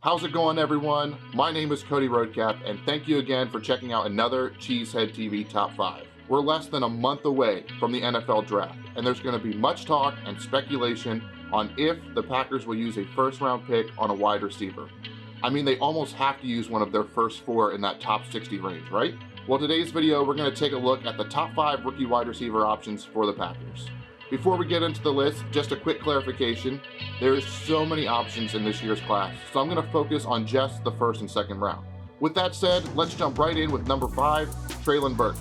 How's it going, everyone? My name is Cody Roadcap, and thank you again for checking out another CHTV Top 5. We're less than a month away from the NFL Draft, and there's going to be much talk and speculation on if the Packers will use a first-round pick on a wide receiver. I mean, they almost have to use one of their first 4 in that top 60 range, right? Well, today's video, we're going to take a look at the top 5 rookie wide receiver options for the Packers. Before we get into the list, just a quick clarification. There's so many options in this year's class, so I'm going to focus on just the first and second round. With that said, let's jump right in with number 5, Trae Burks.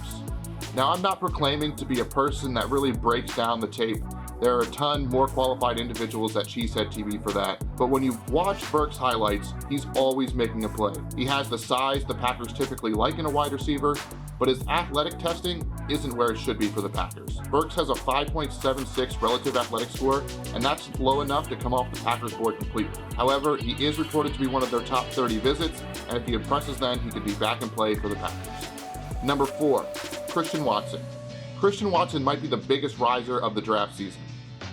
Now, I'm not proclaiming to be a person that really breaks down the tape. There are a ton more qualified individuals at CHTV for that, but when you watch Burks' highlights, he's always making a play. He has the size the Packers typically like in a wide receiver, but his athletic testing isn't where it should be for the Packers. Burks has a 5.76 relative athletic score, and that's low enough to come off the Packers board completely. However, he is reported to be one of their top 30 visits, and if he impresses then, he could be back in play for the Packers. Number 4, Christian Watson. Christian Watson might be the biggest riser of the draft season.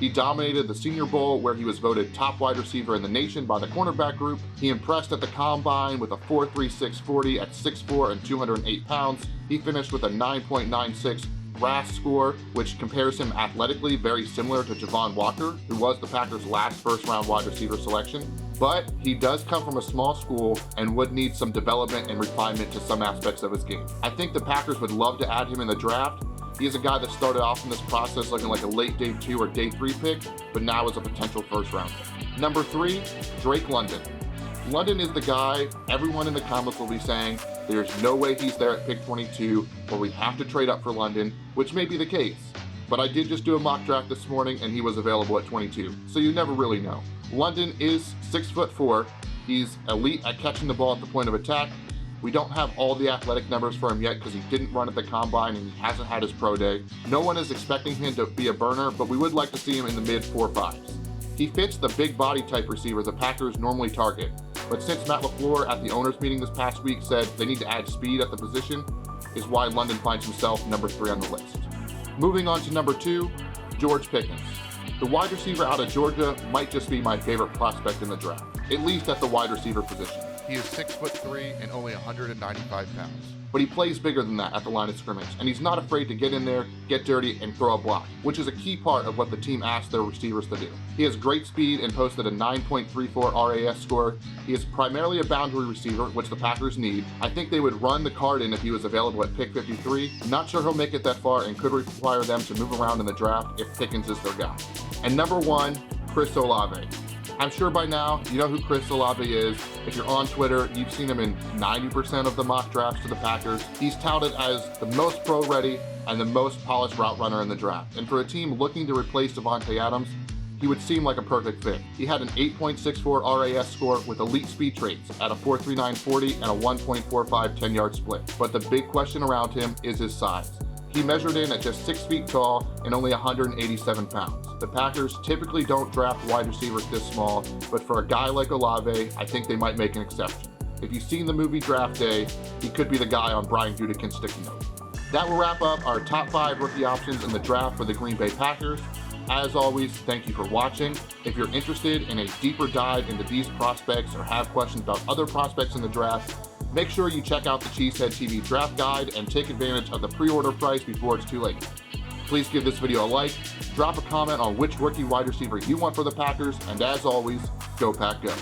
He dominated the Senior Bowl, where he was voted top wide receiver in the nation by the cornerback group. He impressed at the Combine with a 4.36 40 at 6'4" and 208 pounds. He finished with a 9.96 RAS score, which compares him athletically very similar to Javon Walker, who was the Packers' last first-round wide receiver selection. But he does come from a small school and would need some development and refinement to some aspects of his game. I think the Packers would love to add him in the draft. He is a guy that started off in this process looking like a late day 2 or day 3 pick, but now is a potential first rounder. Number 3, Drake London. London is the guy everyone in the comments will be saying, there's no way he's there at pick 22, or we have to trade up for London, which may be the case. But I did just do a mock draft this morning and he was available at 22, so you never really know. London is 6'4". He's elite at catching the ball at the point of attack. We don't have all the athletic numbers for him yet because he didn't run at the Combine and he hasn't had his pro day. No one is expecting him to be a burner, but we would like to see him in the mid 4.5s. He fits the big body type receiver the Packers normally target, but since Matt LaFleur at the owners meeting this past week said they need to add speed at the position, is why London finds himself number 3 on the list. Moving on to number 2, George Pickens. The wide receiver out of Georgia might just be my favorite prospect in the draft, at least at the wide receiver position. He is 6'3" and only 195 pounds. But he plays bigger than that at the line of scrimmage, and he's not afraid to get in there, get dirty, and throw a block, which is a key part of what the team asks their receivers to do. He has great speed and posted a 9.34 RAS score. He is primarily a boundary receiver, which the Packers need. I think they would run the card in if he was available at pick 53. Not sure he'll make it that far and could require them to move around in the draft if Pickens is their guy. And number 1, Chris Olave. I'm sure by now you know who Chris Olave is. If you're on Twitter, you've seen him in 90% of the mock drafts to the Packers. He's touted as the most pro-ready and the most polished route runner in the draft. And for a team looking to replace Davante Adams, he would seem like a perfect fit. He had an 8.64 RAS score with elite speed traits at a 4.39 40 and a 1.45 10-yard split. But the big question around him is his size. He measured in at just 6 feet tall and only 187 pounds. The Packers typically don't draft wide receivers this small, but for a guy like Olave, I think they might make an exception. If you've seen the movie Draft Day, he could be the guy on Brian Gutekunst's sticky note. That will wrap up our top 5 rookie options in the draft for the Green Bay Packers. As always, thank you for watching. If you're interested in a deeper dive into these prospects or have questions about other prospects in the draft, make sure you check out the CHTV Draft Guide and take advantage of the pre-order price before it's too late. Please give this video a like, drop a comment on which rookie wide receiver you want for the Packers, and as always, go Pack Go.